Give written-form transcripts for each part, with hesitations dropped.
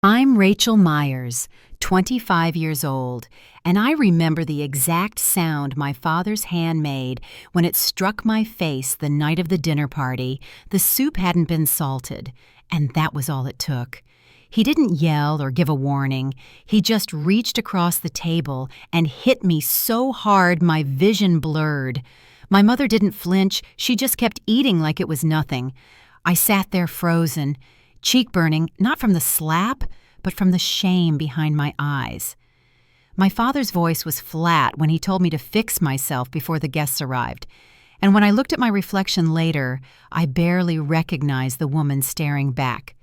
I'm Rachel Myers, 25 years old, and I remember the exact sound my father's hand made when it struck my face the night of the dinner party. The soup hadn't been salted, and that was all it took. He didn't yell or give a warning. He just reached across the table and hit me so hard my vision blurred. My mother didn't flinch. She just kept eating like it was nothing. I sat there frozen, cheek burning, not from the slap, but from the shame behind my eyes. My father's voice was flat when he told me to fix myself before the guests arrived, and when I looked at my reflection later, I barely recognized the woman staring back.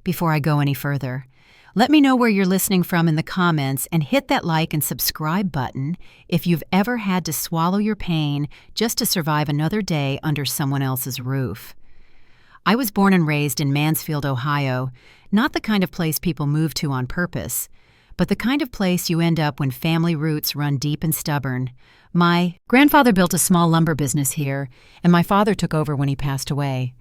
Before I go any further, let me know where you're listening from in the comments and hit that like and subscribe button if you've ever had to swallow your pain just to survive another day under someone else's roof. I was born and raised in Mansfield, Ohio, not the kind of place people move to on purpose, but the kind of place you end up when family roots run deep and stubborn. My grandfather built a small lumber business here, and my father took over when he passed away.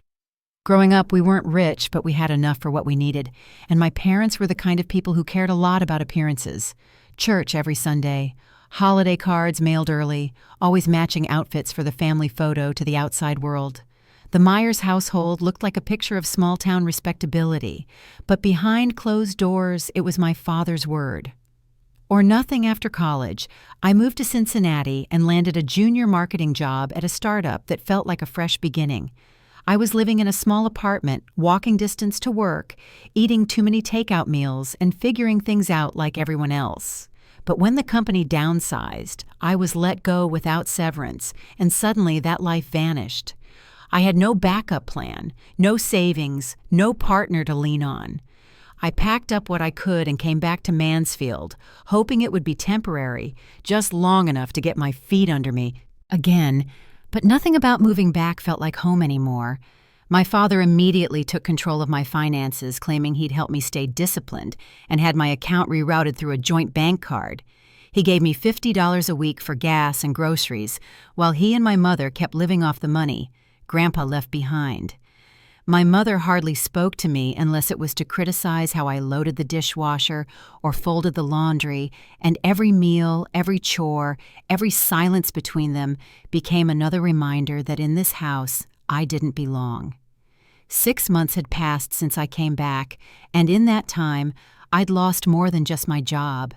Growing up, we weren't rich, but we had enough for what we needed, and my parents were the kind of people who cared a lot about appearances. Church every Sunday, holiday cards mailed early, always matching outfits for the family photo to the outside world. The Myers household looked like a picture of small-town respectability, but behind closed doors, it was my father's word. Or nothing after college, I moved to Cincinnati and landed a junior marketing job at a startup that felt like a fresh beginning. I was living in a small apartment, walking distance to work, eating too many takeout meals, and figuring things out like everyone else. But when the company downsized, I was let go without severance, and suddenly that life vanished. I had no backup plan, no savings, no partner to lean on. I packed up what I could and came back to Mansfield, hoping it would be temporary, just long enough to get my feet under me again. But nothing about moving back felt like home anymore. My father immediately took control of my finances, claiming he'd help me stay disciplined, and had my account rerouted through a joint bank card. He gave me $50 a week for gas and groceries, while he and my mother kept living off the money Grandpa left behind. My mother hardly spoke to me unless it was to criticize how I loaded the dishwasher or folded the laundry, and every meal, every chore, every silence between them became another reminder that in this house I didn't belong. 6 months had passed since I came back, and in that time I'd lost more than just my job.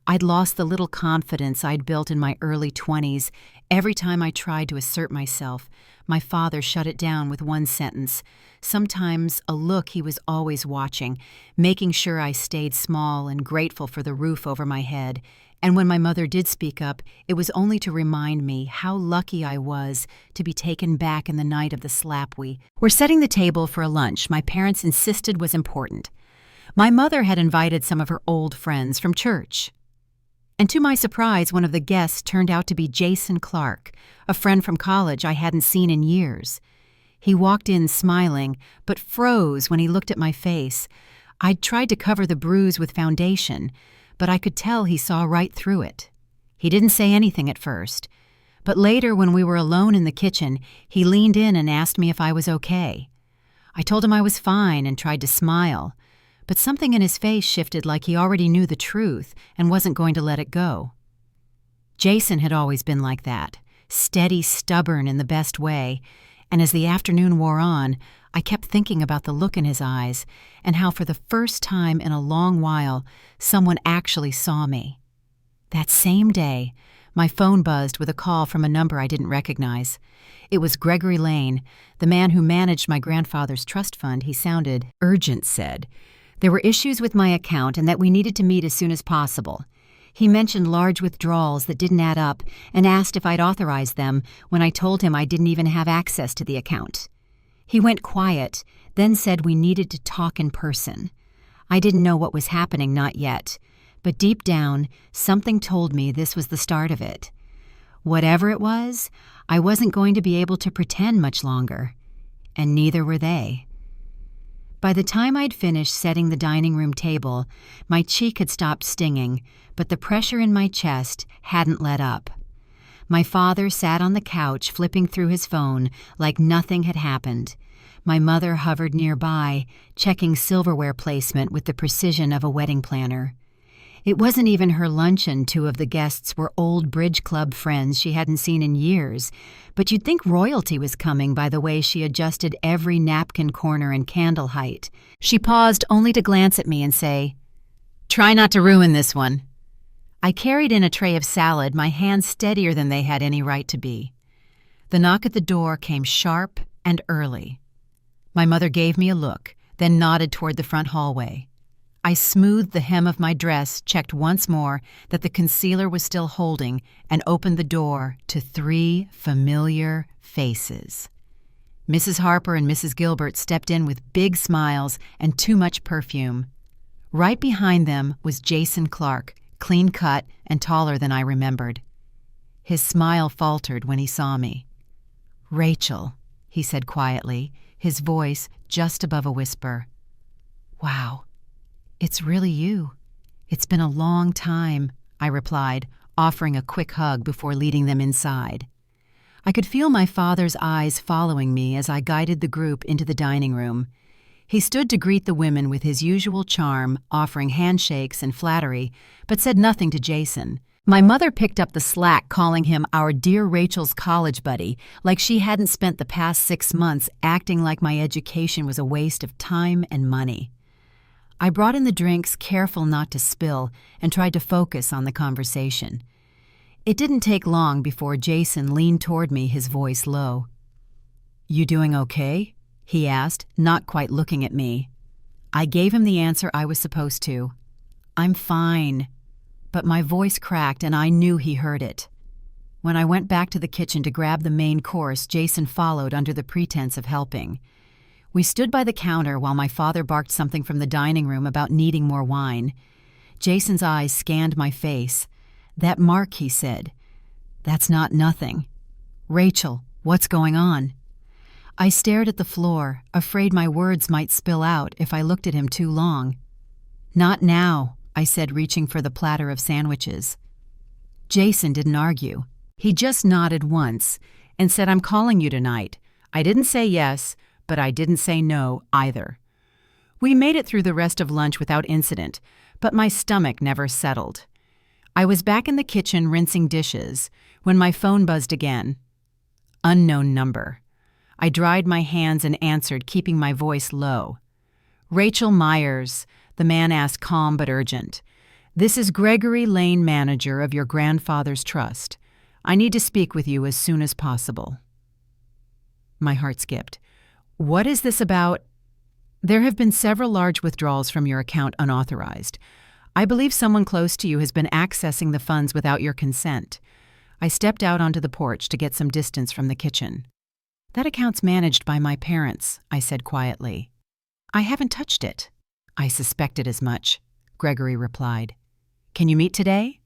I'd lost the little confidence I'd built in my early 20s. Every time I tried to assert myself, my father shut it down with one sentence, sometimes a look he was always watching, making sure I stayed small and grateful for the roof over my head. And when my mother did speak up, it was only to remind me how lucky I was to be taken back in the night of the slap. We were setting the table for a lunch my parents insisted was important. My mother had invited some of her old friends from church. And to my surprise, one of the guests turned out to be Jason Clark, a friend from college I hadn't seen in years. He walked in smiling, but froze when he looked at my face. I'd tried to cover the bruise with foundation, but I could tell he saw right through it. He didn't say anything at first, but later when we were alone in the kitchen, he leaned in and asked me if I was okay. I told him I was fine and tried to smile, but something in his face shifted like he already knew the truth and wasn't going to let it go. Jason had always been like that, steady, stubborn in the best way, and as the afternoon wore on, I kept thinking about the look in his eyes and how for the first time in a long while, someone actually saw me. That same day, my phone buzzed with a call from a number I didn't recognize. It was Gregory Lane, the man who managed my grandfather's trust fund. He sounded urgent, said there were issues with my account and that we needed to meet as soon as possible. He mentioned large withdrawals that didn't add up and asked if I'd authorized them when I told him I didn't even have access to the account. He went quiet, then said we needed to talk in person. I didn't know what was happening, not yet, but deep down, something told me this was the start of it. Whatever it was, I wasn't going to be able to pretend much longer, and neither were they. By the time I'd finished setting the dining room table, my cheek had stopped stinging, but the pressure in my chest hadn't let up. My father sat on the couch flipping through his phone like nothing had happened, My mother hovered nearby, checking silverware placement with the precision of a wedding planner. It wasn't even her luncheon. 2 of the guests were old bridge club friends she hadn't seen in years, but you'd think royalty was coming by the way she adjusted every napkin corner and candle height. She paused only to glance at me and say, "Try not to ruin this one." I carried in a tray of salad, my hands steadier than they had any right to be. The knock at the door came sharp and early. My mother gave me a look, then nodded toward the front hallway. I smoothed the hem of my dress, checked once more that the concealer was still holding, and opened the door to 3 familiar faces. Mrs. Harper and Mrs. Gilbert stepped in with big smiles and too much perfume. Right behind them was Jason Clark, clean-cut and taller than I remembered. His smile faltered when he saw me. "Rachel," he said quietly, his voice just above a whisper. "Wow. It's really you. It's been a long time," I replied, offering a quick hug before leading them inside. I could feel my father's eyes following me as I guided the group into the dining room. He stood to greet the women with his usual charm, offering handshakes and flattery, but said nothing to Jason. My mother picked up the slack, calling him our dear Rachel's college buddy, like she hadn't spent the past 6 months acting like my education was a waste of time and money. I brought in the drinks, careful not to spill, and tried to focus on the conversation. It didn't take long before Jason leaned toward me, his voice low. "You doing okay?" he asked, not quite looking at me. I gave him the answer I was supposed to. "I'm fine." But my voice cracked and I knew he heard it. When I went back to the kitchen to grab the main course, Jason followed under the pretense of helping. We stood by the counter while my father barked something from the dining room about needing more wine. Jason's eyes scanned my face. "That mark," he said. "That's not nothing." "Rachel, what's going on?" I stared at the floor, afraid my words might spill out if I looked at him too long. "Not now," I said, reaching for the platter of sandwiches. Jason didn't argue. He just nodded once and said, "I'm calling you tonight." I didn't say yes, but I didn't say no either. We made it through the rest of lunch without incident, but my stomach never settled. I was back in the kitchen rinsing dishes when my phone buzzed again. Unknown number. I dried my hands and answered, keeping my voice low. "Rachel Myers," the man asked, calm but urgent. "This is Gregory Lane, manager of your grandfather's trust. I need to speak with you as soon as possible." My heart skipped. "What is this about?" "There have been several large withdrawals from your account unauthorized. I believe someone close to you has been accessing the funds without your consent." I stepped out onto the porch to get some distance from the kitchen. "That account's managed by my parents," I said quietly. "I haven't touched it." "I suspected as much," Gregory replied. "Can you meet today?"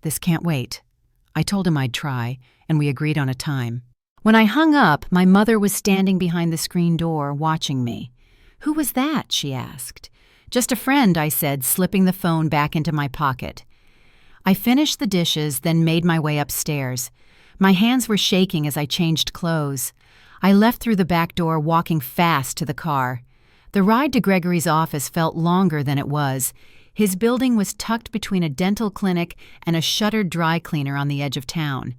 "This can't wait." I told him I'd try, and we agreed on a time. When I hung up, my mother was standing behind the screen door, watching me. "Who was that?" she asked. "Just a friend," I said, slipping the phone back into my pocket. I finished the dishes, then made my way upstairs. My hands were shaking as I changed clothes. I left through the back door, walking fast to the car. The ride to Gregory's office felt longer than it was. His building was tucked between a dental clinic and a shuttered dry cleaner on the edge of town.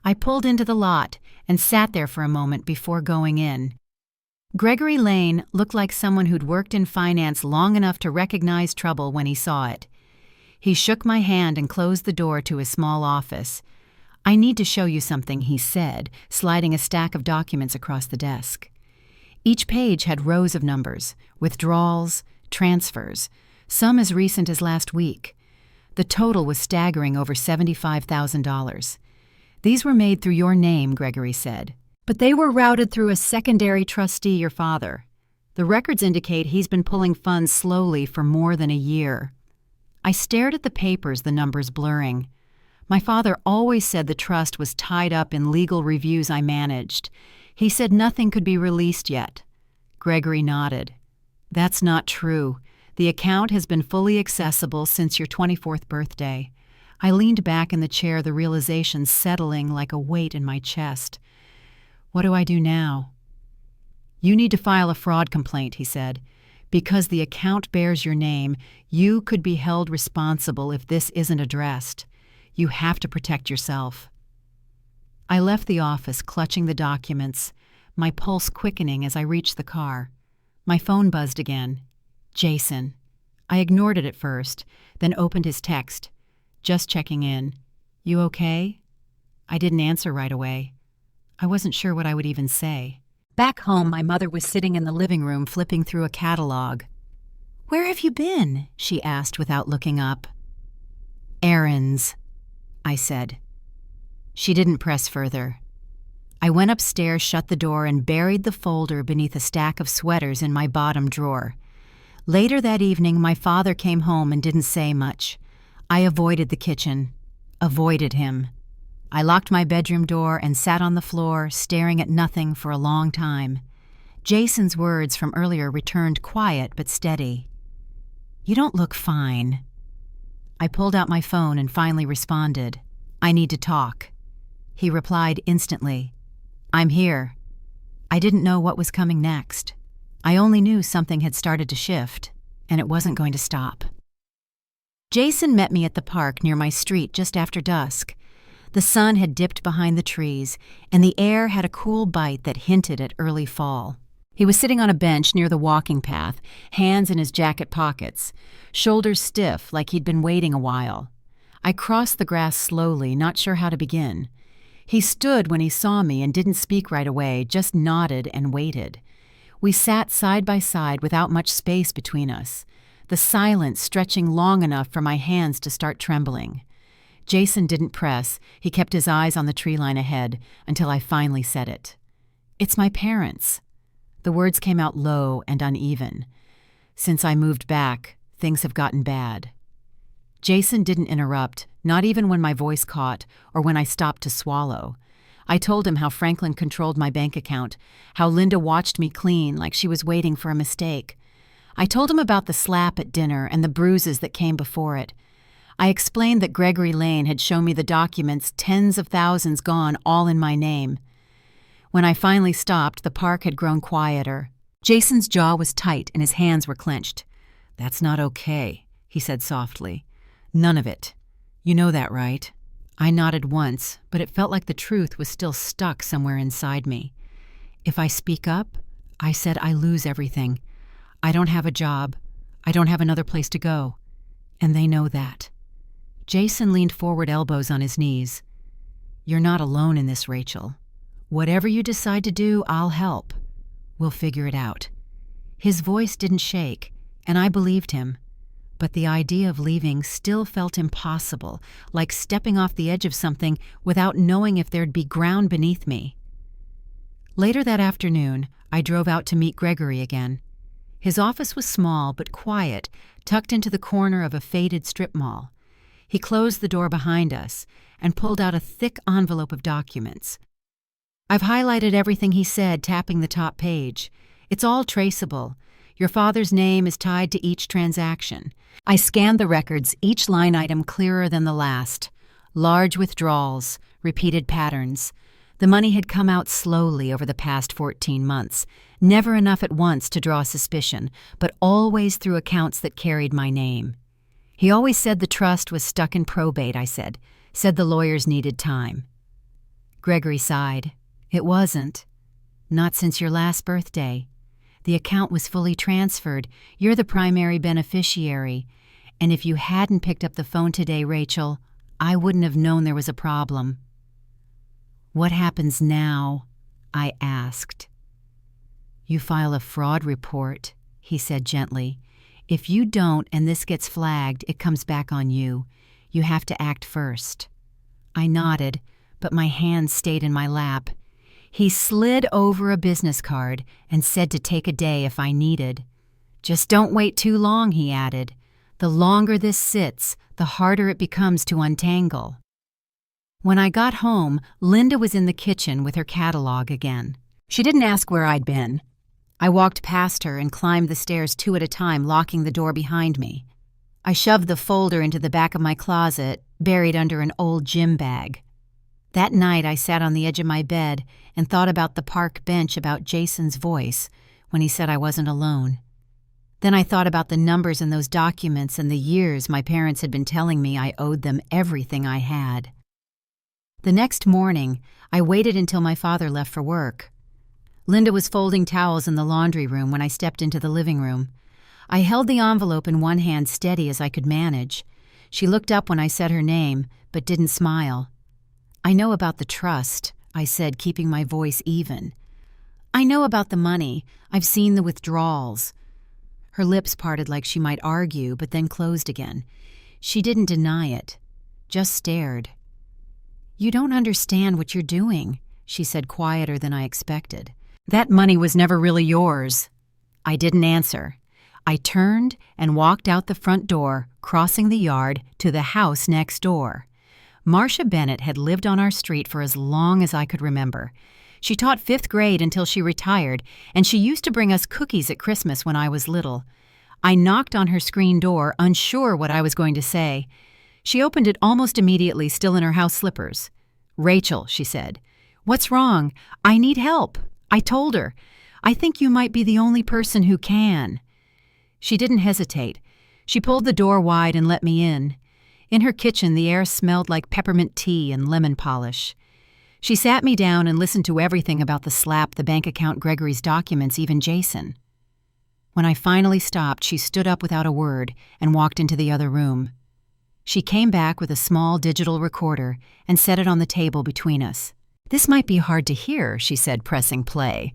I pulled into the lot and sat there for a moment before going in. Gregory Lane looked like someone who'd worked in finance long enough to recognize trouble when he saw it. He shook my hand and closed the door to his small office. "I need to show you something," he said, sliding a stack of documents across the desk. Each page had rows of numbers, withdrawals, transfers, some as recent as last week. The total was staggering, over $75,000. "These were made through your name," Gregory said. "But they were routed through a secondary trustee, your father. The records indicate he's been pulling funds slowly for more than a year." I stared at the papers, the numbers blurring. My father always said the trust was tied up in legal reviews I managed. He said nothing could be released yet. Gregory nodded. "That's not true. The account has been fully accessible since your 24th birthday." I leaned back in the chair, the realization settling like a weight in my chest. "What do I do now?" "You need to file a fraud complaint," he said. "Because the account bears your name, you could be held responsible if this isn't addressed. You have to protect yourself." I left the office, clutching the documents, my pulse quickening as I reached the car. My phone buzzed again. Jason. I ignored it at first, then opened his text. "Just checking in. You okay?" I didn't answer right away. I wasn't sure what I would even say. Back home, my mother was sitting in the living room flipping through a catalog. "Where have you been?" she asked without looking up. "Errands," I said. She didn't press further. I went upstairs, shut the door, and buried the folder beneath a stack of sweaters in my bottom drawer. Later that evening, my father came home and didn't say much. I avoided the kitchen, avoided him. I locked my bedroom door and sat on the floor, staring at nothing for a long time. Jason's words from earlier returned, quiet but steady. "You don't look fine." I pulled out my phone and finally responded, "I need to talk." He replied instantly, "I'm here." I didn't know what was coming next. I only knew something had started to shift, and it wasn't going to stop. Jason met me at the park near my street just after dusk. The sun had dipped behind the trees, and the air had a cool bite that hinted at early fall. He was sitting on a bench near the walking path, hands in his jacket pockets, shoulders stiff like he'd been waiting a while. I crossed the grass slowly, not sure how to begin. He stood when he saw me and didn't speak right away, just nodded and waited. We sat side by side without much space between us, the silence stretching long enough for my hands to start trembling. Jason didn't press. He kept his eyes on the tree line ahead until I finally said it. "It's my parents." The words came out low and uneven. "Since I moved back, things have gotten bad." Jason didn't interrupt, not even when my voice caught or when I stopped to swallow. I told him how Franklin controlled my bank account, how Linda watched me clean like she was waiting for a mistake. I told him about the slap at dinner and the bruises that came before it. I explained that Gregory Lane had shown me the documents, tens of thousands gone, all in my name. When I finally stopped, the park had grown quieter. Jason's jaw was tight and his hands were clenched. "That's not okay," he said softly. "None of it. You know that, right?" I nodded once, but it felt like the truth was still stuck somewhere inside me. "If I speak up," I said, "I lose everything. I don't have a job. I don't have another place to go. And they know that." Jason leaned forward, elbows on his knees. "You're not alone in this, Rachel. Whatever you decide to do, I'll help. We'll figure it out." His voice didn't shake, and I believed him. But the idea of leaving still felt impossible, like stepping off the edge of something without knowing if there'd be ground beneath me. Later that afternoon, I drove out to meet Gregory again. His office was small but quiet, tucked into the corner of a faded strip mall. He closed the door behind us and pulled out a thick envelope of documents. I've highlighted everything he said, tapping the top page. It's all traceable. Your father's name is tied to each transaction. I scanned the records, each line item clearer than the last. Large withdrawals, repeated patterns. The money had come out slowly over the past 14 months, never enough at once to draw suspicion, but always through accounts that carried my name. He always said the trust was stuck in probate, I said the lawyers needed time. Gregory sighed. It wasn't. Not since your last birthday. The account was fully transferred. You're the primary beneficiary. And if you hadn't picked up the phone today, Rachel, I wouldn't have known there was a problem. What happens now? I asked. You file a fraud report, he said gently. If you don't and this gets flagged, it comes back on you. You have to act first. I nodded, but my hands stayed in my lap. He slid over a business card and said to take a day if I needed. Just don't wait too long, he added. The longer this sits, the harder it becomes to untangle. When I got home, Linda was in the kitchen with her catalog again. She didn't ask where I'd been. I walked past her and climbed the stairs 2 at a time, locking the door behind me. I shoved the folder into the back of my closet, buried under an old gym bag. That night I sat on the edge of my bed and thought about the park bench, about Jason's voice when he said I wasn't alone. Then I thought about the numbers in those documents and the years my parents had been telling me I owed them everything I had. The next morning, I waited until my father left for work. Linda was folding towels in the laundry room when I stepped into the living room. I held the envelope in one hand steady as I could manage. She looked up when I said her name, but didn't smile. "I know about the trust," I said, keeping my voice even. "I know about the money. I've seen the withdrawals." Her lips parted like she might argue, but then closed again. She didn't deny it, just stared. "You don't understand what you're doing," she said, quieter than I expected. "That money was never really yours." I didn't answer. I turned and walked out the front door, crossing the yard to the house next door. Marcia Bennett had lived on our street for as long as I could remember. She taught 5th grade until she retired, and she used to bring us cookies at Christmas when I was little. I knocked on her screen door, unsure what I was going to say. She opened it almost immediately, still in her house slippers. "Rachel," she said. "What's wrong? I need help." I told her. "I think you might be the only person who can." She didn't hesitate. She pulled the door wide and let me in. In her kitchen, the air smelled like peppermint tea and lemon polish. She sat me down and listened to everything about the slap, the bank account, Gregory's documents, even Jason. When I finally stopped, she stood up without a word and walked into the other room. She came back with a small digital recorder and set it on the table between us. "This might be hard to hear," she said, pressing play.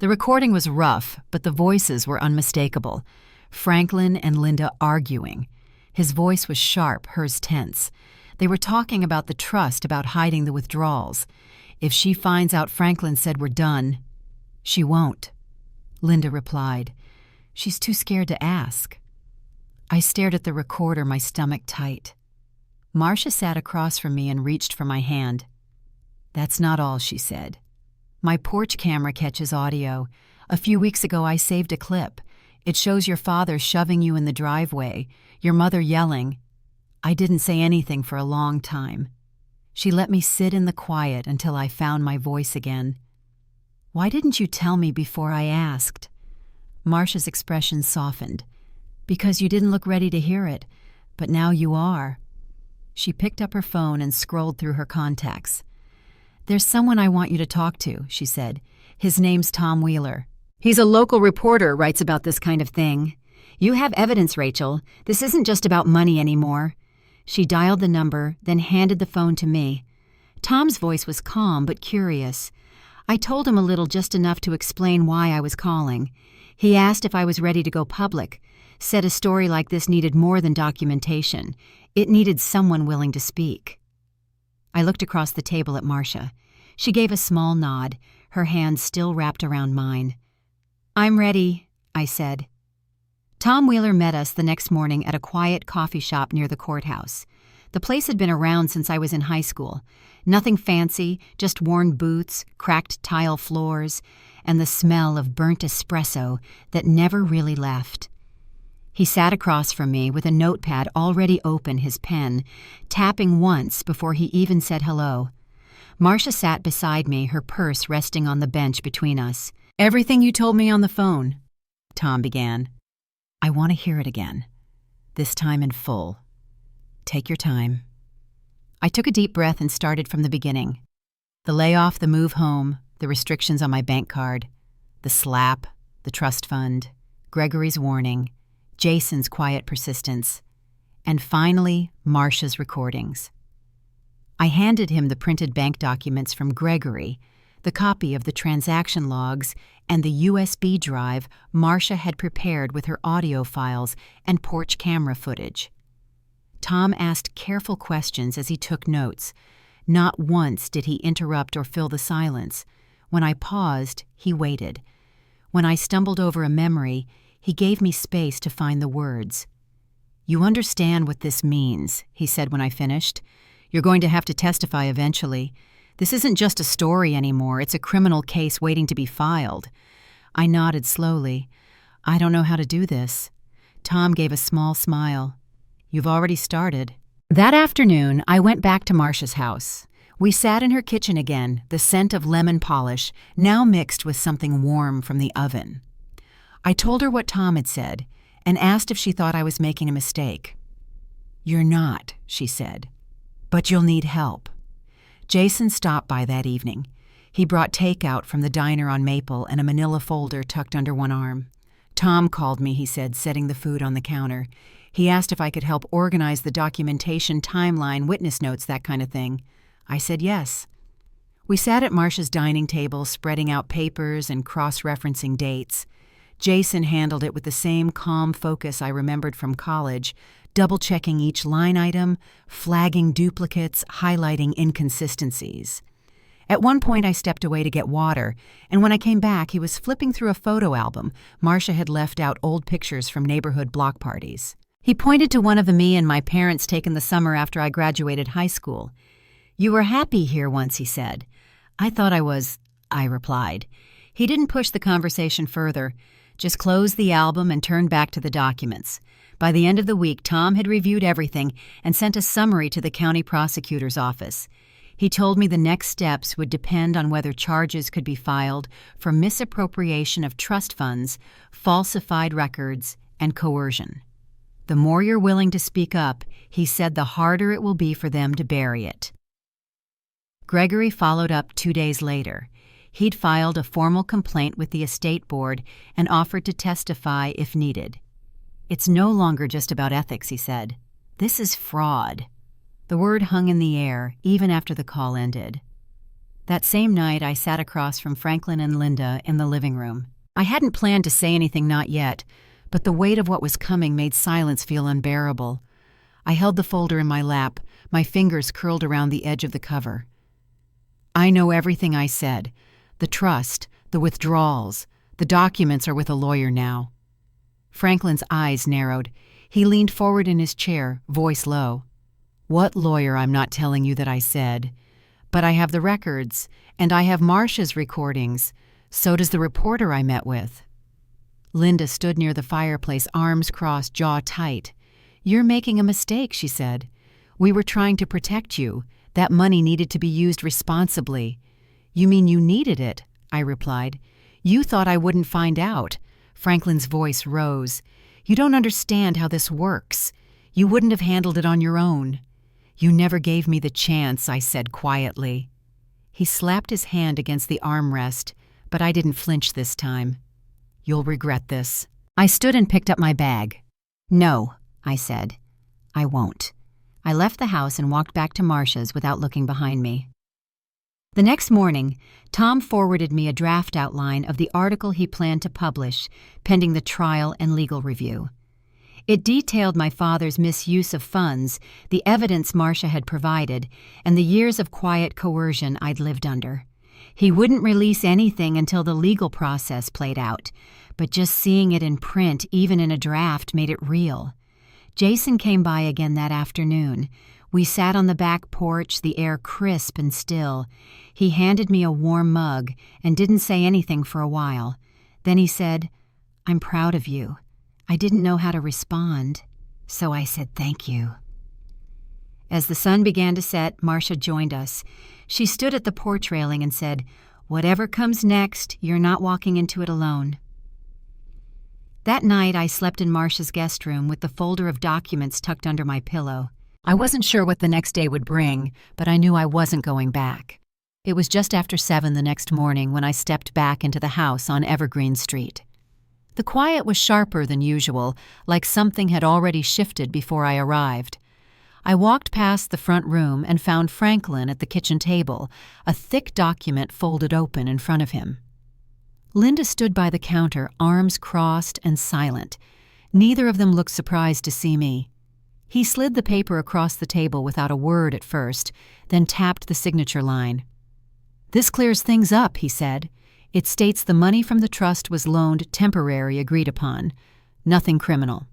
The recording was rough, but the voices were unmistakable. Franklin and Linda arguing. His voice was sharp, hers tense. They were talking about the trust, about hiding the withdrawals. "If she finds out Franklin said we're done." "She won't," Linda replied. "She's too scared to ask." I stared at the recorder, my stomach tight. Marcia sat across from me and reached for my hand. "That's not all," she said. "My porch camera catches audio. A few weeks ago I saved a clip. It shows your father shoving you in the driveway, your mother yelling. I didn't say anything for a long time. She let me sit in the quiet until I found my voice again. Why didn't you tell me before I asked?" Marcia's expression softened. "Because you didn't look ready to hear it, but now you are." She picked up her phone and scrolled through her contacts. "There's someone I want you to talk to," she said. "His name's Tom Wheeler. He's a local reporter, writes about this kind of thing. You have evidence, Rachel. This isn't just about money anymore." She dialed the number, then handed the phone to me. Tom's voice was calm but curious. I told him a little, just enough to explain why I was calling. He asked if I was ready to go public, said a story like this needed more than documentation. It needed someone willing to speak. I looked across the table at Marcia. She gave a small nod, her hand still wrapped around mine. "I'm ready," I said. Tom Wheeler met us the next morning at a quiet coffee shop near the courthouse. The place had been around since I was in high school. Nothing fancy, just worn boots, cracked tile floors, and the smell of burnt espresso that never really left. He sat across from me with a notepad already open, his pen, tapping once before he even said hello. Marcia sat beside me, her purse resting on the bench between us. "Everything you told me on the phone," Tom began. "I want to hear it again. This time in full. Take your time." I took a deep breath and started from the beginning. The layoff, the move home, the restrictions on my bank card, the slap, the trust fund, Gregory's warning, Jason's quiet persistence, and finally, Marcia's recordings. I handed him the printed bank documents from Gregory, the copy of the transaction logs, and the USB drive Marcia had prepared with her audio files and porch camera footage. Tom asked careful questions as he took notes. Not once did he interrupt or fill the silence. When I paused, he waited. When I stumbled over a memory, he gave me space to find the words. "You understand what this means," he said when I finished. "You're going to have to testify eventually. This isn't just a story anymore, it's a criminal case waiting to be filed." I nodded slowly. "I don't know how to do this." Tom gave a small smile. "You've already started." That afternoon, I went back to Marcia's house. We sat in her kitchen again, the scent of lemon polish, now mixed with something warm from the oven. I told her what Tom had said and asked if she thought I was making a mistake. "You're not," she said, "but you'll need help." Jason stopped by that evening. He brought takeout from the diner on Maple and a manila folder tucked under one arm. "Tom called me," he said, setting the food on the counter. "He asked if I could help organize the documentation, timeline, witness notes, that kind of thing." I said yes. We sat at Marcia's dining table, spreading out papers and cross-referencing dates. Jason handled it with the same calm focus I remembered from college, double-checking each line item, flagging duplicates, highlighting inconsistencies. At one point I stepped away to get water, and when I came back he was flipping through a photo album Marcia had left out old pictures from neighborhood block parties. He pointed to one of me and my parents taken the summer after I graduated high school. "You were happy here once," he said. "I thought I was," I replied. He didn't push the conversation further, just closed the album and turned back to the documents. By the end of the week, Tom had reviewed everything and sent a summary to the county prosecutor's office. He told me the next steps would depend on whether charges could be filed for misappropriation of trust funds, falsified records, and coercion. "The more you're willing to speak up," he said, "the harder it will be for them to bury it." Gregory followed up 2 days later. He'd filed a formal complaint with the estate board and offered to testify if needed. "It's no longer just about ethics," he said. "This is fraud." The word hung in the air even after the call ended. That same night, I sat across from Franklin and Linda in the living room. I hadn't planned to say anything, not yet, but the weight of what was coming made silence feel unbearable. I held the folder in my lap, my fingers curled around the edge of the cover. "I know everything," I said. "The trust, the withdrawals, the documents are with a lawyer now." Franklin's eyes narrowed. He leaned forward in his chair, voice low. "What lawyer? I'm not telling you that," I said. "But I have the records, and I have Marcia's recordings. So does the reporter I met with." Linda stood near the fireplace, arms crossed, jaw tight. "You're making a mistake," she said. "We were trying to protect you. That money needed to be used responsibly." "You mean you needed it?" I replied. "You thought I wouldn't find out." Franklin's voice rose. "You don't understand how this works. You wouldn't have handled it on your own." "You never gave me the chance," I said quietly. He slapped his hand against the armrest, but I didn't flinch this time. "You'll regret this." I stood and picked up my bag. "No," I said. "I won't." I left the house and walked back to Marcia's without looking behind me. The next morning, Tom forwarded me a draft outline of the article he planned to publish, pending the trial and legal review. It detailed my father's misuse of funds, the evidence Marcia had provided, and the years of quiet coercion I'd lived under. He wouldn't release anything until the legal process played out, but just seeing it in print, even in a draft, made it real. Jason came by again that afternoon. We sat on the back porch, the air crisp and still. He handed me a warm mug and didn't say anything for a while. Then he said, "I'm proud of you." I didn't know how to respond, so I said thank you. As the sun began to set, Marcia joined us. She stood at the porch railing and said, "Whatever comes next, you're not walking into it alone." That night, I slept in Marcia's guest room with the folder of documents tucked under my pillow. I wasn't sure what the next day would bring, but I knew I wasn't going back. It was just after 7 the next morning when I stepped back into the house on Evergreen Street. The quiet was sharper than usual, like something had already shifted before I arrived. I walked past the front room and found Franklin at the kitchen table, a thick document folded open in front of him. Linda stood by the counter, arms crossed and silent. Neither of them looked surprised to see me. He slid the paper across the table without a word at first, then tapped the signature line. "This clears things up," he said. "It states the money from the trust was loaned temporary, agreed upon. Nothing criminal."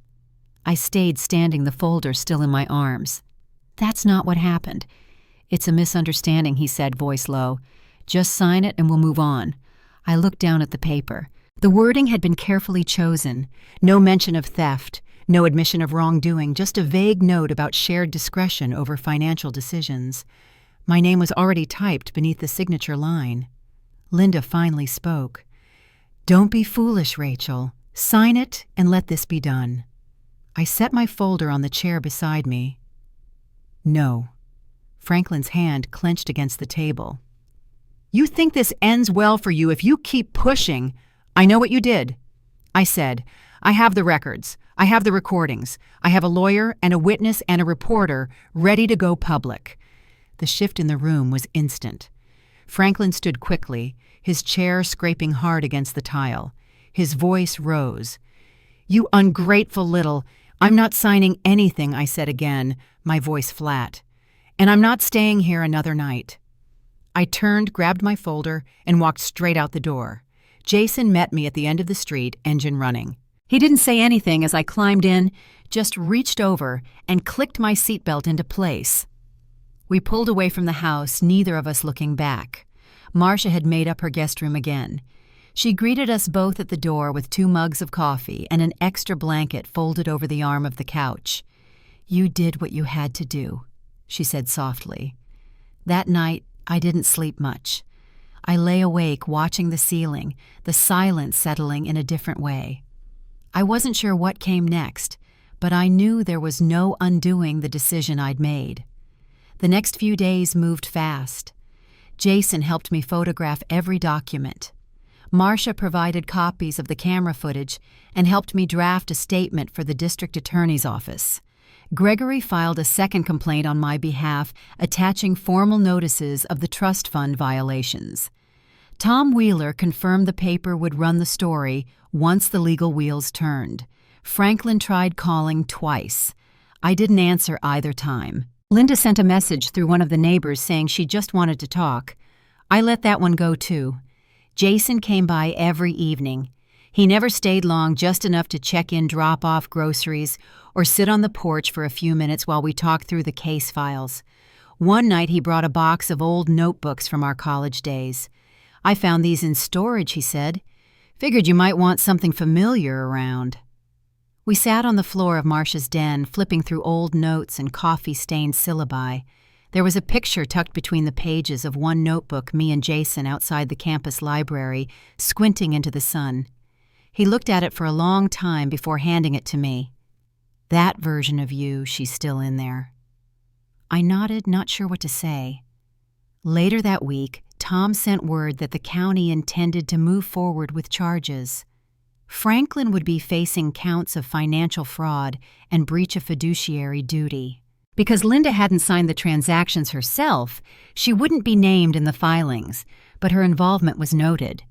I stayed standing, the folder still in my arms. "That's not what happened." "It's a misunderstanding," he said, voice low. "Just sign it and we'll move on." I looked down at the paper. The wording had been carefully chosen. No mention of theft, no admission of wrongdoing, just a vague note about shared discretion over financial decisions. My name was already typed beneath the signature line. Linda finally spoke. "Don't be foolish, Rachel. Sign it and let this be done." I set my folder on the chair beside me. "No." Franklin's hand clenched against the table. "You think this ends well for you if you keep pushing. I know what you did." I said, "I have the records. I have the recordings. I have a lawyer and a witness and a reporter ready to go public." The shift in the room was instant. Franklin stood quickly, his chair scraping hard against the tile. His voice rose. "You ungrateful little—" "I'm not signing anything," I said again, my voice flat. "And I'm not staying here another night." I turned, grabbed my folder, and walked straight out the door. Jason met me at the end of the street, engine running. He didn't say anything as I climbed in, just reached over and clicked my seatbelt into place. We pulled away from the house, neither of us looking back. Marcia had made up her guest room again. She greeted us both at the door with 2 mugs of coffee and an extra blanket folded over the arm of the couch. "You did what you had to do," she said softly. That night, I didn't sleep much. I lay awake watching the ceiling, the silence settling in a different way. I wasn't sure what came next, but I knew there was no undoing the decision I'd made. The next few days moved fast. Jason helped me photograph every document. Marcia provided copies of the camera footage and helped me draft a statement for the district attorney's office. Gregory filed a second complaint on my behalf, attaching formal notices of the trust fund violations. Tom Wheeler confirmed the paper would run the story once the legal wheels turned. Franklin tried calling twice. I didn't answer either time. Linda sent a message through one of the neighbors saying she just wanted to talk. I let that one go too. Jason came by every evening. He never stayed long, just enough to check in, drop off groceries, or sit on the porch for a few minutes while we talked through the case files. One night he brought a box of old notebooks from our college days. "I found these in storage," he said. "Figured you might want something familiar around." We sat on the floor of Marcia's den, flipping through old notes and coffee-stained syllabi. There was a picture tucked between the pages of one notebook, me and Jason outside the campus library, squinting into the sun. He looked at it for a long time before handing it to me. "That version of you, she's still in there." I nodded, not sure what to say. Later that week, Tom sent word that the county intended to move forward with charges. Franklin would be facing counts of financial fraud and breach of fiduciary duty. Because Linda hadn't signed the transactions herself, she wouldn't be named in the filings, but her involvement was noted.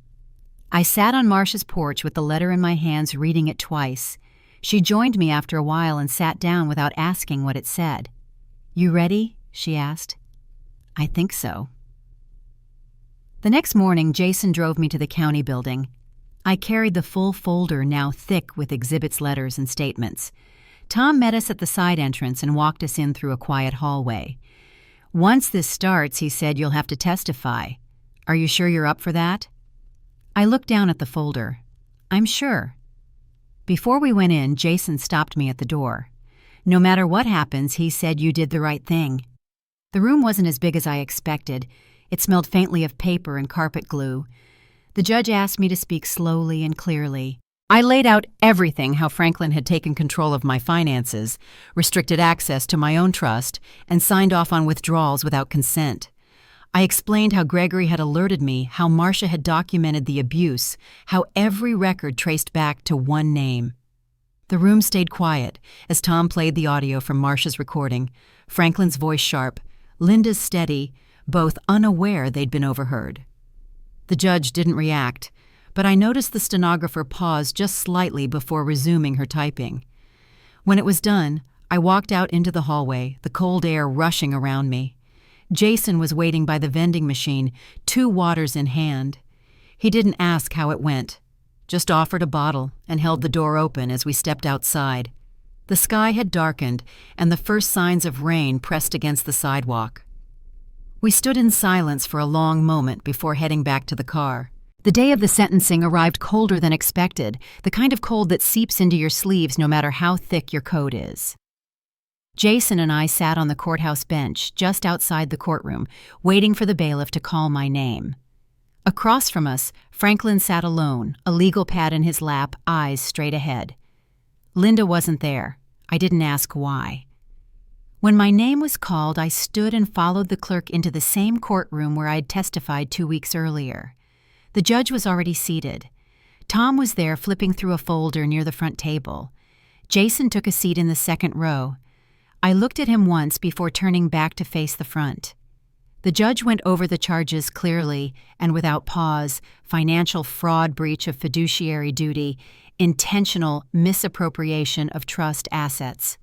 I sat on Marcia's porch with the letter in my hands, reading it twice. She joined me after a while and sat down without asking what it said. "You ready?" she asked. "I think so." The next morning, Jason drove me to the county building. I carried the full folder, now thick with exhibits, letters, and statements. Tom met us at the side entrance and walked us in through a quiet hallway. "Once this starts," he said, "you'll have to testify. Are you sure you're up for that?" I looked down at the folder. "I'm sure." Before we went in, Jason stopped me at the door. "No matter what happens," he said, "you did the right thing." The room wasn't as big as I expected. It smelled faintly of paper and carpet glue. The judge asked me to speak slowly and clearly. I laid out everything: how Franklin had taken control of my finances, restricted access to my own trust, and signed off on withdrawals without consent. I explained how Gregory had alerted me, how Marcia had documented the abuse, how every record traced back to one name. The room stayed quiet as Tom played the audio from Marcia's recording, Franklin's voice sharp, Linda's steady, both unaware they'd been overheard. The judge didn't react, but I noticed the stenographer pause just slightly before resuming her typing. When it was done, I walked out into the hallway, the cold air rushing around me. Jason was waiting by the vending machine, 2 waters in hand. He didn't ask how it went, just offered a bottle and held the door open as we stepped outside. The sky had darkened, and the first signs of rain pressed against the sidewalk. We stood in silence for a long moment before heading back to the car. The day of the sentencing arrived colder than expected, the kind of cold that seeps into your sleeves no matter how thick your coat is. Jason and I sat on the courthouse bench just outside the courtroom, waiting for the bailiff to call my name. Across from us, Franklin sat alone, a legal pad in his lap, eyes straight ahead. Linda wasn't there. I didn't ask why. When my name was called, I stood and followed the clerk into the same courtroom where I'd testified 2 weeks earlier. The judge was already seated. Tom was there flipping through a folder near the front table. Jason took a seat in the second row. I looked at him once before turning back to face the front. The judge went over the charges clearly and without pause: financial fraud, breach of fiduciary duty, intentional misappropriation of trust assets.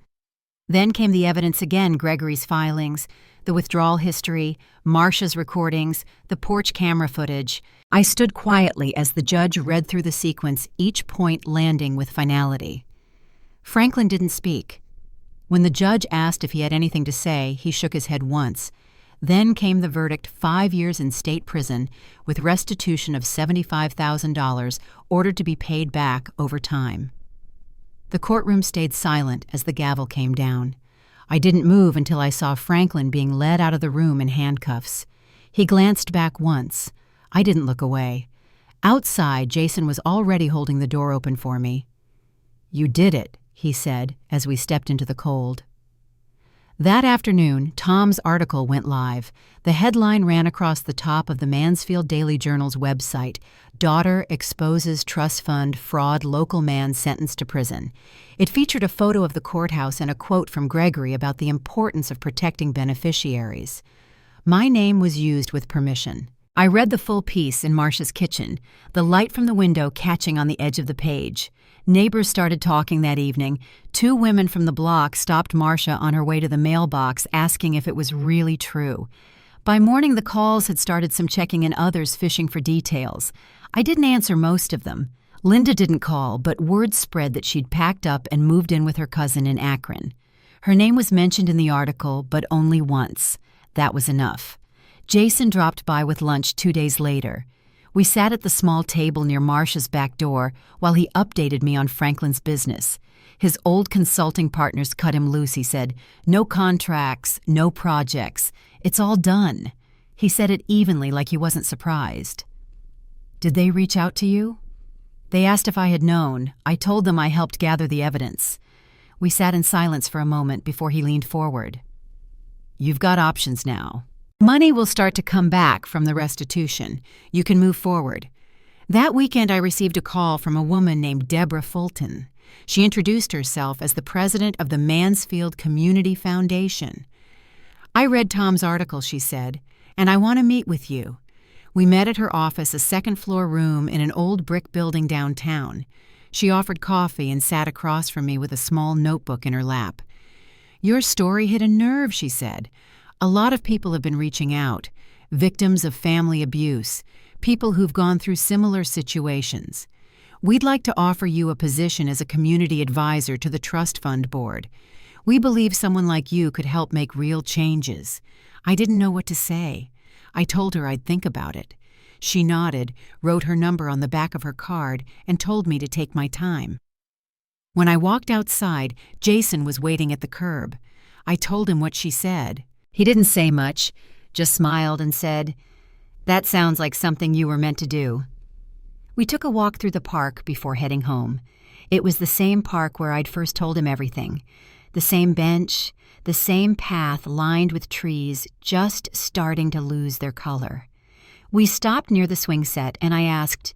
Then came the evidence again: Gregory's filings, the withdrawal history, Marcia's recordings, the porch camera footage. I stood quietly as the judge read through the sequence, each point landing with finality. Franklin didn't speak. When the judge asked if he had anything to say, he shook his head once. Then came the verdict: 5 years in state prison with restitution of $75,000 ordered to be paid back over time. The courtroom stayed silent as the gavel came down. I didn't move until I saw Franklin being led out of the room in handcuffs. He glanced back once. I didn't look away. Outside, Jason was already holding the door open for me. "You did it," he said as we stepped into the cold. That afternoon, Tom's article went live. The headline ran across the top of the Mansfield Daily Journal's website: "Daughter Exposes Trust Fund Fraud, Local Man Sentenced to Prison." It featured a photo of the courthouse and a quote from Gregory about the importance of protecting beneficiaries. My name was used with permission. I read the full piece in Marcia's kitchen, the light from the window catching on the edge of the page. Neighbors started talking that evening. 2 women from the block stopped Marcia on her way to the mailbox, asking if it was really true. By morning, the calls had started some checking and others fishing for details. I didn't answer most of them. Linda didn't call, but word spread that she'd packed up and moved in with her cousin in Akron. Her name was mentioned in the article, but only once. That was enough. Jason dropped by with lunch 2 days later. We sat at the small table near Marcia's back door while he updated me on Franklin's business. His old consulting partners cut him loose, he said. "No contracts, no projects. It's all done." He said it evenly, like he wasn't surprised. "Did they reach out to you?" "They asked if I had known. I told them I helped gather the evidence." We sat in silence for a moment before he leaned forward. "You've got options now. Money will start to come back from the restitution. You can move forward." That weekend, I received a call from a woman named Deborah Fulton. She introduced herself as the president of the Mansfield Community Foundation. "I read Tom's article," she said, "and I want to meet with you." We met at her office, a second-floor room in an old brick building downtown. She offered coffee and sat across from me with a small notebook in her lap. "Your story hit a nerve," she said. "A lot of people have been reaching out, victims of family abuse, people who've gone through similar situations. We'd like to offer you a position as a community advisor to the Trust Fund Board. We believe someone like you could help make real changes." I didn't know what to say. I told her I'd think about it. She nodded, wrote her number on the back of her card, and told me to take my time. When I walked outside, Jason was waiting at the curb. I told him what she said. He didn't say much, just smiled and said, "That sounds like something you were meant to do." We took a walk through the park before heading home. It was the same park where I'd first told him everything. The same bench, the same path lined with trees just starting to lose their color. We stopped near the swing set, and I asked,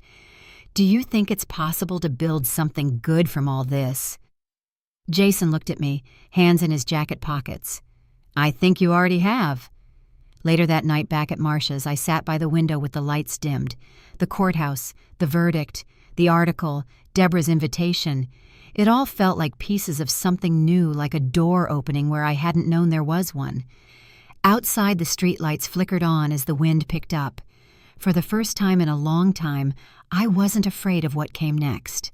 "Do you think it's possible to build something good from all this?" Jason looked at me, hands in his jacket pockets. "I think you already have." Later that night, back at Marcia's, I sat by the window with the lights dimmed. The courthouse, the verdict, the article, Deborah's invitation. It all felt like pieces of something new, like a door opening where I hadn't known there was one. Outside, the streetlights flickered on as the wind picked up. For the first time in a long time, I wasn't afraid of what came next.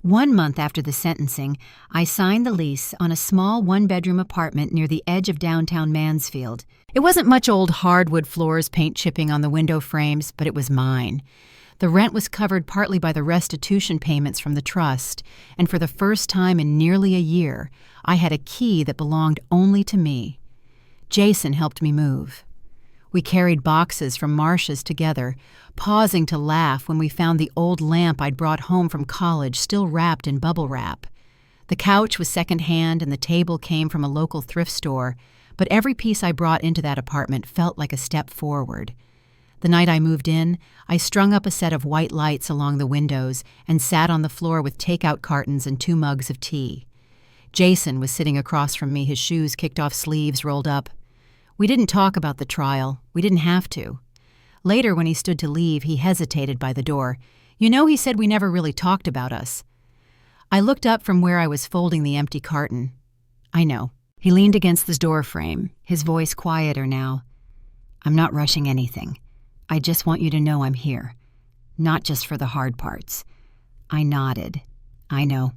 1 month after the sentencing, I signed the lease on a small 1-bedroom apartment near the edge of downtown Mansfield. It wasn't much old hardwood floors, paint chipping on the window frames, but it was mine. The rent was covered partly by the restitution payments from the trust, and for the first time in nearly a year, I had a key that belonged only to me. Jason helped me move. We carried boxes from Marcia's together, pausing to laugh when we found the old lamp I'd brought home from college still wrapped in bubble wrap. The couch was secondhand and the table came from a local thrift store, but every piece I brought into that apartment felt like a step forward. The night I moved in, I strung up a set of white lights along the windows and sat on the floor with takeout cartons and 2 mugs of tea. Jason was sitting across from me, his shoes kicked off, sleeves rolled up. We didn't talk about the trial. We didn't have to. Later, when he stood to leave, he hesitated by the door. "You know, he said we never really talked about us." I looked up from where I was folding the empty carton. "I know." He leaned against the door frame, his voice quieter now. "I'm not rushing anything. I just want you to know I'm here. Not just for the hard parts." I nodded. "I know."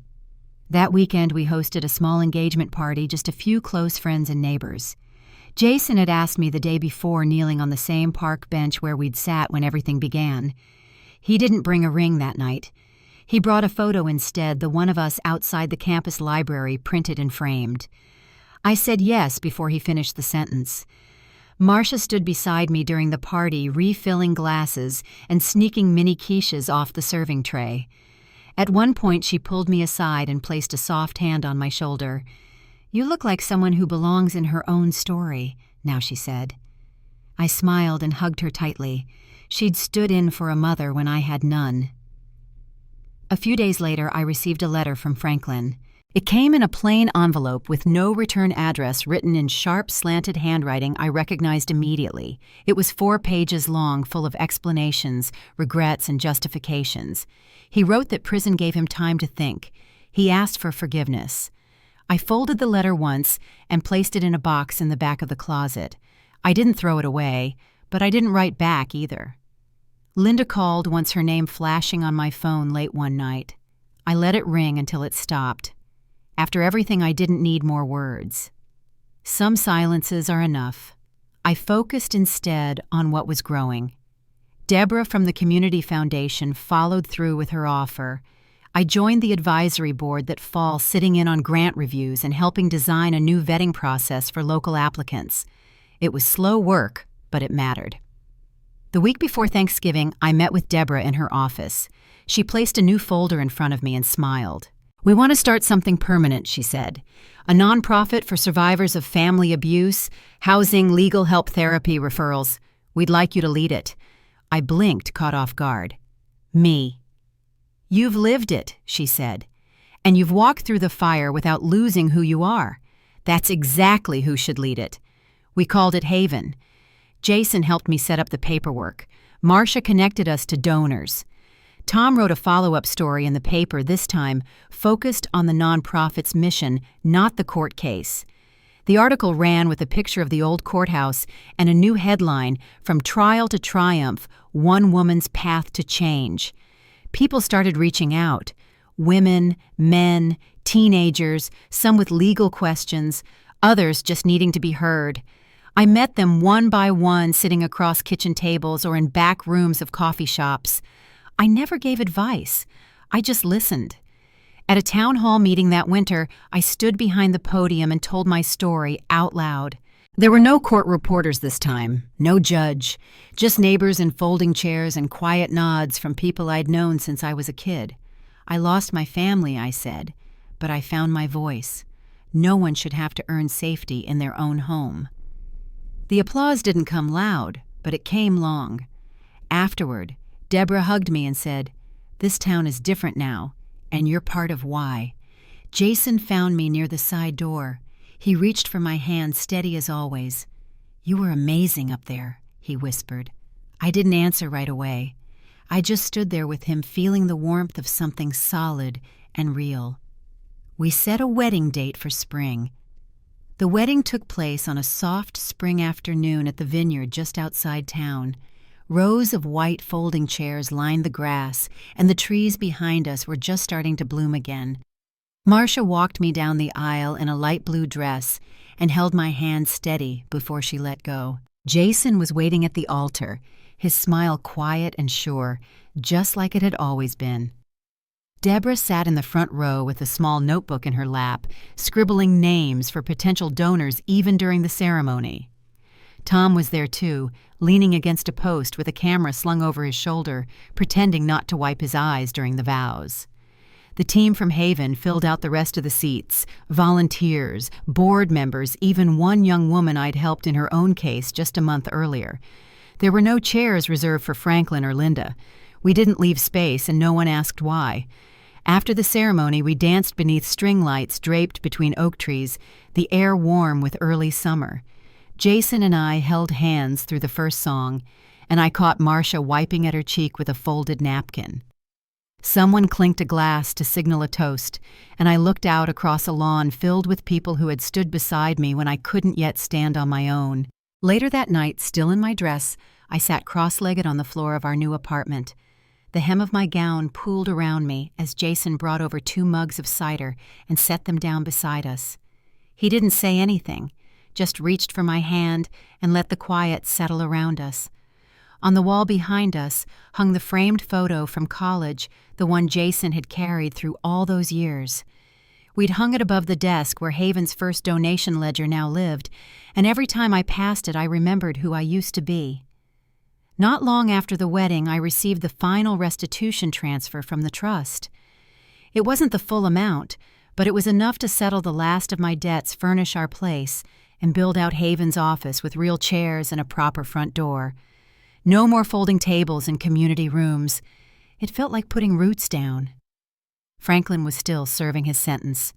That weekend, we hosted a small engagement party, just a few close friends and neighbors. Jason had asked me the day before, kneeling on the same park bench where we'd sat when everything began. He didn't bring a ring that night. He brought a photo instead, the one of us outside the campus library, printed and framed. I said yes before he finished the sentence. Marcia stood beside me during the party, refilling glasses and sneaking mini quiches off the serving tray. At one point, she pulled me aside and placed a soft hand on my shoulder. "You look like someone who belongs in her own story," now she said. I smiled and hugged her tightly. She'd stood in for a mother when I had none. A few days later, I received a letter from Franklin. It came in a plain envelope with no return address, written in sharp, slanted handwriting I recognized immediately. It was 4 pages long, full of explanations, regrets, and justifications. He wrote that prison gave him time to think. He asked for forgiveness. I folded the letter once and placed it in a box in the back of the closet. I didn't throw it away, but I didn't write back either. Linda called, once her name flashing on my phone late one night. I let it ring until it stopped. After everything, I didn't need more words. Some silences are enough. I focused instead on what was growing. Deborah from the Community Foundation followed through with her offer. I joined the advisory board that fall, sitting in on grant reviews and helping design a new vetting process for local applicants. It was slow work, but it mattered. The week before Thanksgiving, I met with Deborah in her office. She placed a new folder in front of me and smiled. "We want to start something permanent," she said. "A nonprofit for survivors of family abuse, housing, legal help, therapy, referrals. We'd like you to lead it." I blinked, caught off guard. "Me." "You've lived it," she said. "And you've walked through the fire without losing who you are. That's exactly who should lead it." We called it Haven. Jason helped me set up the paperwork. Marcia connected us to donors. Tom wrote a follow-up story in the paper, this time focused on the nonprofit's mission, not the court case. The article ran with a picture of the old courthouse and a new headline, "From Trial to Triumph, One Woman's Path to Change." People started reaching out. Women, men, teenagers, some with legal questions, others just needing to be heard. I met them one by one, sitting across kitchen tables or in back rooms of coffee shops. I never gave advice. I just listened. At a town hall meeting that winter, I stood behind the podium and told my story out loud. There were no court reporters this time, no judge, just neighbors in folding chairs and quiet nods from people I'd known since I was a kid. "I lost my family," I said, "but I found my voice. No one should have to earn safety in their own home." The applause didn't come loud, but it came long. Afterward, Deborah hugged me and said, "This town is different now, and you're part of why." Jason found me near the side door. He reached for my hand, steady as always. "You were amazing up there," he whispered. I didn't answer right away. I just stood there with him, feeling the warmth of something solid and real. We set a wedding date for spring. The wedding took place on a soft spring afternoon at the vineyard just outside town. Rows of white folding chairs lined the grass, and the trees behind us were just starting to bloom again. Marcia walked me down the aisle in a light blue dress and held my hand steady before she let go. Jason was waiting at the altar, his smile quiet and sure, just like it had always been. Deborah sat in the front row with a small notebook in her lap, scribbling names for potential donors even during the ceremony. Tom was there too, leaning against a post with a camera slung over his shoulder, pretending not to wipe his eyes during the vows. The team from Haven filled out the rest of the seats, volunteers, board members, even one young woman I'd helped in her own case just a month earlier. There were no chairs reserved for Franklin or Linda. We didn't leave space, and no one asked why. After the ceremony, we danced beneath string lights draped between oak trees, the air warm with early summer. Jason and I held hands through the first song, and I caught Marcia wiping at her cheek with a folded napkin. Someone clinked a glass to signal a toast, and I looked out across a lawn filled with people who had stood beside me when I couldn't yet stand on my own. Later that night, still in my dress, I sat cross-legged on the floor of our new apartment. The hem of my gown pooled around me as Jason brought over 2 mugs of cider and set them down beside us. He didn't say anything, just reached for my hand and let the quiet settle around us. On the wall behind us hung the framed photo from college, the one Jason had carried through all those years. We'd hung it above the desk where Haven's first donation ledger now lived, and every time I passed it I remembered who I used to be. Not long after the wedding, I received the final restitution transfer from the trust. It wasn't the full amount, but it was enough to settle the last of my debts, furnish our place, and build out Haven's office with real chairs and a proper front door. No more folding tables in community rooms. It felt like putting roots down. Franklin was still serving his sentence.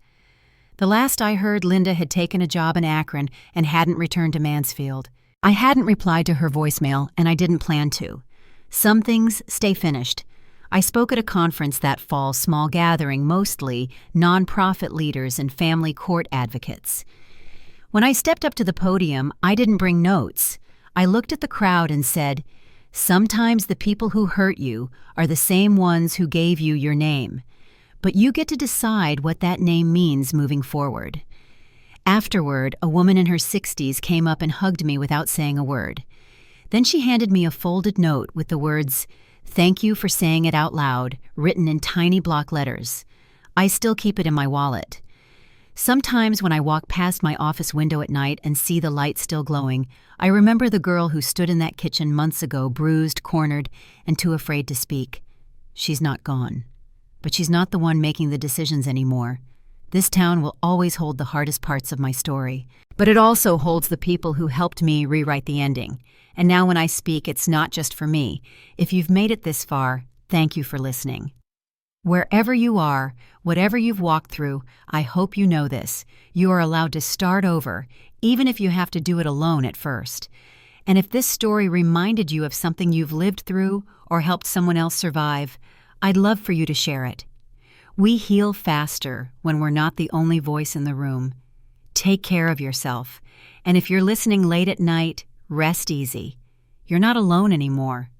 The last I heard, Linda had taken a job in Akron and hadn't returned to Mansfield. I hadn't replied to her voicemail, and I didn't plan to. Some things stay finished. I spoke at a conference that fall, small gathering, mostly nonprofit leaders and family court advocates. When I stepped up to the podium, I didn't bring notes. I looked at the crowd and said, "Sometimes the people who hurt you are the same ones who gave you your name, but you get to decide what that name means moving forward." Afterward, a woman in her 60s came up and hugged me without saying a word. Then she handed me a folded note with the words, "Thank you for saying it out loud," written in tiny block letters. I still keep it in my wallet. Sometimes when I walk past my office window at night and see the light still glowing, I remember the girl who stood in that kitchen months ago, bruised, cornered, and too afraid to speak. She's not gone. But she's not the one making the decisions anymore. This town will always hold the hardest parts of my story, but it also holds the people who helped me rewrite the ending. And now when I speak, it's not just for me. If you've made it this far, thank you for listening. Wherever you are, whatever you've walked through, I hope you know this. You are allowed to start over, even if you have to do it alone at first. And if this story reminded you of something you've lived through or helped someone else survive, I'd love for you to share it. We heal faster when we're not the only voice in the room. Take care of yourself. And if you're listening late at night, rest easy. You're not alone anymore.